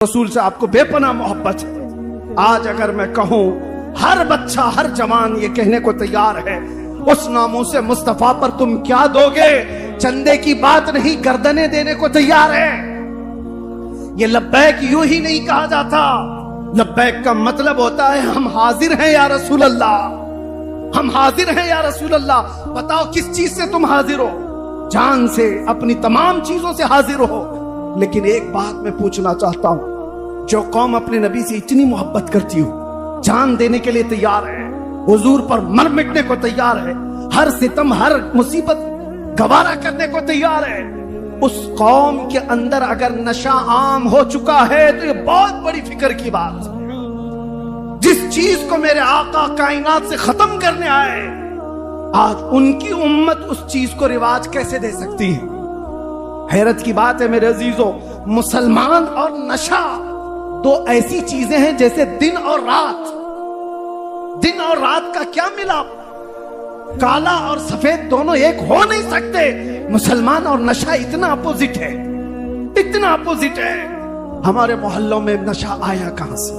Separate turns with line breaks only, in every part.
رسول سے آپ کو بے پناہ محبت ہے۔ آج اگر میں کہوں ہر بچہ ہر جوان یہ کہنے کو تیار ہے اس ناموس مصطفیٰ پر تم کیا دو گے، چندے کی بات نہیں گردنیں دینے کو تیار ہے۔ یہ لبیک یوں ہی نہیں کہا جاتا، لبیک کا مطلب ہوتا ہے ہم حاضر ہیں یا رسول اللہ، ہم حاضر ہیں یا رسول اللہ۔ بتاؤ کس چیز سے تم حاضر ہو؟ جان سے، اپنی تمام چیزوں سے حاضر ہو۔ لیکن ایک بات میں پوچھنا چاہتا ہوں، جو قوم اپنے نبی سے اتنی محبت کرتی ہو، جان دینے کے لیے تیار ہے، حضور پر مر مٹنے کو تیار ہے، ہر ستم ہر مصیبت گوارا کرنے کو تیار ہے، اس قوم کے اندر اگر نشہ عام ہو چکا ہے تو یہ بہت بڑی فکر کی بات ہے۔ جس چیز کو میرے آقا کائنات سے ختم کرنے آئے، آج ان کی امت اس چیز کو رواج کیسے دے سکتی ہے؟ حیرت کی بات ہے میرے عزیزوں، مسلمان اور نشہ دو ایسی چیزیں ہیں جیسے دن اور رات۔ دن اور رات کا کیا ملا؟ کالا اور سفید دونوں ایک ہو نہیں سکتے۔ مسلمان اور نشہ اتنا اپوزٹ ہے، اتنا اپوزٹ ہے۔ ہمارے محلوں میں نشہ آیا کہاں سے؟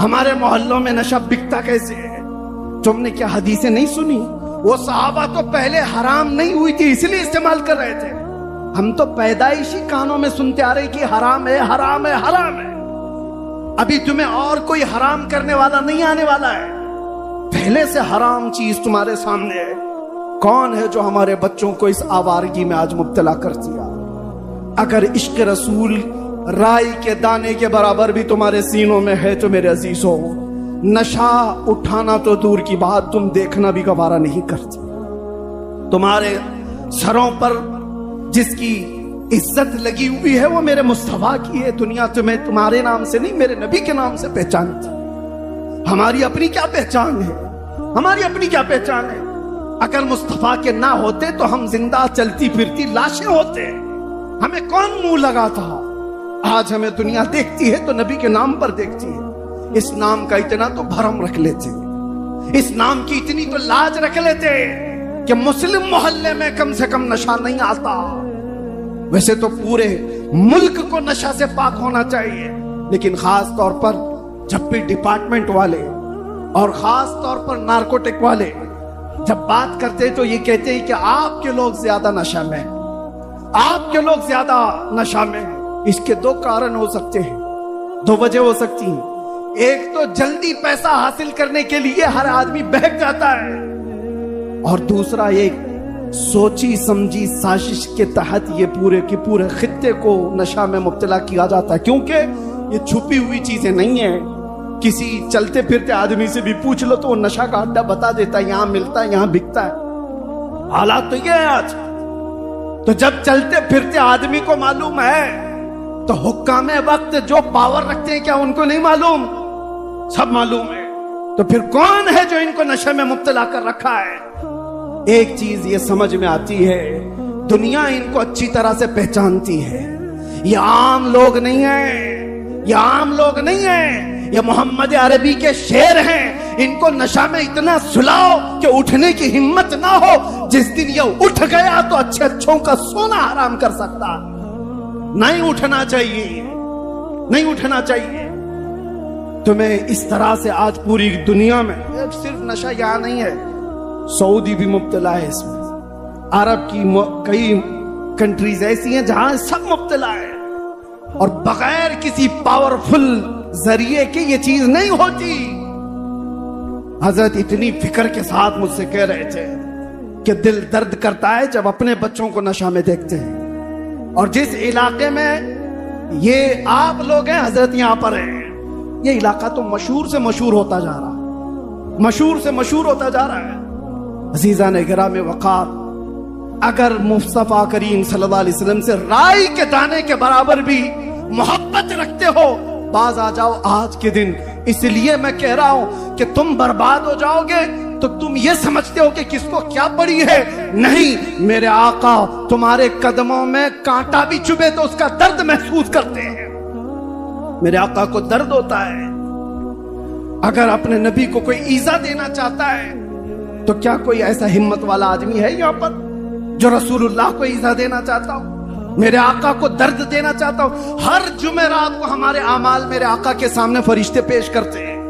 ہمارے محلوں میں نشہ بکتا کیسے ہے؟ تم نے کیا حدیثیں نہیں سنی؟ وہ صحابہ تو پہلے حرام نہیں ہوئی تھی اس لیے استعمال کر رہے تھے، ہم تو پیدائشی کانوں میں سنتے آ رہے کہ حرام ہے حرام ہے حرام ہے۔ ابھی تمہیں اور کوئی حرام کرنے والا نہیں آنے والا ہے، پہلے سے حرام چیز تمہارے سامنے ہے۔ کون ہے جو ہمارے بچوں کو اس آوارگی میں آج مبتلا کر دیا؟ اگر عشق رسول رائی کے دانے کے برابر بھی تمہارے سینوں میں ہے تو میرے عزیزوں، نشہ اٹھانا تو دور کی بات، تم دیکھنا بھی گوارا نہیں کرتی۔ تمہارے سروں پر جس کی عزت لگی ہوئی ہے وہ میرے مصطفیٰ کی ہے۔ دنیا تمہیں تمہارے نام سے نہیں میرے نبی کے نام سے پہچانتی۔ ہماری اپنی کیا پہچان ہے؟ ہماری اپنی کیا پہچان ہے؟ اگر مصطفیٰ کے نہ ہوتے تو ہم زندہ چلتی پھرتی لاشیں ہوتے، ہمیں کون منہ لگاتا؟ آج ہمیں دنیا دیکھتی ہے تو نبی کے نام پر دیکھتی ہے۔ اس نام کا اتنا تو بھرم رکھ لیتے، اس نام کی اتنی تو لاج رکھ لیتے کہ مسلم محلے میں کم سے کم نشہ نہیں آتا۔ ویسے تو پورے ملک کو نشہ سے پاک ہونا چاہیے، لیکن خاص طور پر جب بھی ڈپارٹمنٹ والے اور خاص طور پر نارکوٹک والے جب بات کرتے تو یہ کہتے ہیں کہ آپ کے لوگ زیادہ نشہ میں، آپ کے لوگ زیادہ نشہ میں۔ اس کے دو کارن ہو سکتے ہیں، دو وجہ ہو سکتی ہیں۔ ایک تو جلدی پیسہ حاصل کرنے کے لیے ہر آدمی بہک جاتا ہے، اور دوسرا ایک سوچی سمجھی سازش کے تحت یہ پورے کے پورے خطے کو نشہ میں مبتلا کیا جاتا ہے، کیونکہ یہ چھپی ہوئی چیزیں نہیں ہیں۔ کسی چلتے پھرتے آدمی سے بھی پوچھ لو تو وہ نشہ کا اڈا بتا دیتا ہے، یہاں ملتا ہے یہاں بکتا ہے۔ حالات تو یہ ہے آج۔ تو جب چلتے پھرتے آدمی کو معلوم ہے تو حکام وقت جو پاور رکھتے ہیں کیا ان کو نہیں معلوم؟ سب معلوم ہے۔ تو پھر کون ہے جو ان کو نشے میں مبتلا کر رکھا ہے؟ ایک چیز یہ سمجھ میں آتی ہے، دنیا ان کو اچھی طرح سے پہچانتی ہے۔ یہ عام لوگ نہیں ہیں، یہ عام لوگ نہیں ہیں، یہ محمد عربی کے شیر ہیں۔ ان کو نشہ میں اتنا سلاؤ کہ اٹھنے کی ہمت نہ ہو۔ جس دن یہ اٹھ گیا تو اچھے اچھوں کا سونا حرام کر سکتا۔ نہیں اٹھنا چاہیے، نہیں اٹھنا چاہیے۔ تمہیں اس طرح سے آج پوری دنیا میں صرف نشہ یہاں نہیں ہے، سعودی بھی مبتلا ہے اس میں، عرب کی کئی کنٹریز ایسی ہیں جہاں سب مبتلا ہے، اور بغیر کسی پاورفل ذریعے کے یہ چیز نہیں ہوتی۔ حضرت اتنی فکر کے ساتھ مجھ سے کہہ رہے تھے کہ دل درد کرتا ہے جب اپنے بچوں کو نشہ میں دیکھتے ہیں، اور جس علاقے میں یہ آپ لوگ ہیں حضرت یہاں پر ہیں، یہ علاقہ تو مشہور سے مشہور ہوتا جا رہا، مشہور سے مشہور ہوتا جا رہا ہے۔ عزیزان گرامی وقار، اگر مصطفیٰ کریم صلی اللہ علیہ وسلم سے رائی کے دانے کے برابر بھی محبت رکھتے ہو، باز آ جاؤ آج کے دن۔ اس لیے میں کہہ رہا ہوں کہ تم برباد ہو جاؤ گے تو تم یہ سمجھتے ہو کہ کس کو کیا پڑی ہے، نہیں، میرے آقا تمہارے قدموں میں کانٹا بھی چبھے تو اس کا درد محسوس کرتے ہیں۔ میرے آقا کو درد ہوتا ہے۔ اگر اپنے نبی کو کوئی ایذا دینا چاہتا ہے تو کیا کوئی ایسا ہمت والا آدمی ہے یہاں پر جو رسول اللہ کو ایذا دینا چاہتا ہو؟ میرے آقا کو درد دینا چاہتا ہوں. ہر جمعرات کو ہمارے اعمال میرے آقا کے سامنے فرشتے پیش کرتے ہیں.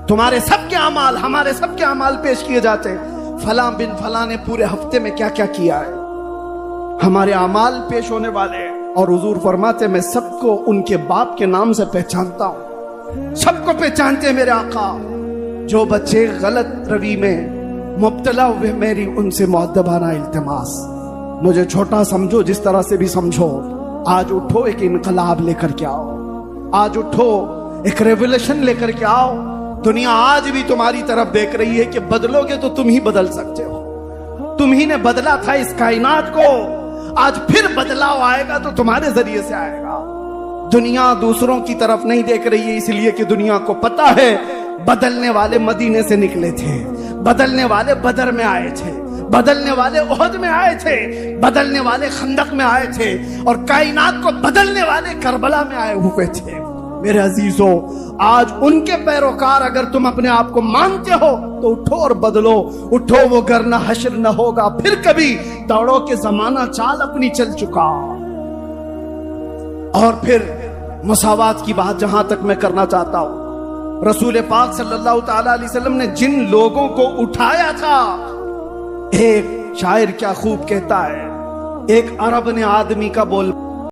تمہارے سب کے اعمال، ہمارے سب کے اعمال پیش کیے جاتے ہیں. فلاں بن فلاں نے پورے ہفتے میں کیا کیا کیا ہے، ہمارے اعمال پیش ہونے والے ہیں. اور حضور فرماتے میں سب کو ان کے باپ کے نام سے پہچانتا ہوں. سب کو پہچانتے ہیں میرے آقا. جو بچے غلط روی میں مبتلا ہوئے، میری ان سے مؤدبانہ التماس، مجھے چھوٹا سمجھو، جس طرح سے بھی سمجھو، آج اٹھو ایک انقلاب لے کر کے آؤ. آج اٹھو ایک ریولیوشن لے کر کے آؤ. دنیا آج بھی تمہاری طرف دیکھ رہی ہے کہ بدلو گے تو تم ہی بدل سکتے ہو. تم ہی نے بدلا تھا اس کائنات کو، آج پھر بدلاؤ آئے گا تو تمہارے ذریعے سے آئے گا. دنیا دوسروں کی طرف نہیں دیکھ رہی ہے، اس لیے کہ دنیا کو پتا ہے بدلنے والے مدینے سے نکلے تھے، بدلنے والے بدر میں آئے تھے، بدلنے والے احد میں آئے تھے، بدلنے والے خندق میں آئے تھے، اور کائنات کو بدلنے والے کربلا میں آئے ہوئے تھے. میرے عزیزوں، آج ان کے پیروکار اگر تم اپنے آپ کو مانتے ہو تو اٹھو اور بدلو. اٹھو، وہ گر نہ حشر نہ ہوگا پھر کبھی، دوڑو کہ زمانہ چال اپنی چل چکا. اور پھر مساوات کی بات جہاں تک میں کرنا چاہتا ہوں، رسول پاک صلی اللہ تعالی علیہ وسلم نے جن لوگوں کو اٹھایا تھا، ایک شاعر کیا خوب کہتا ہے، ایک عرب نے آدمی کا بول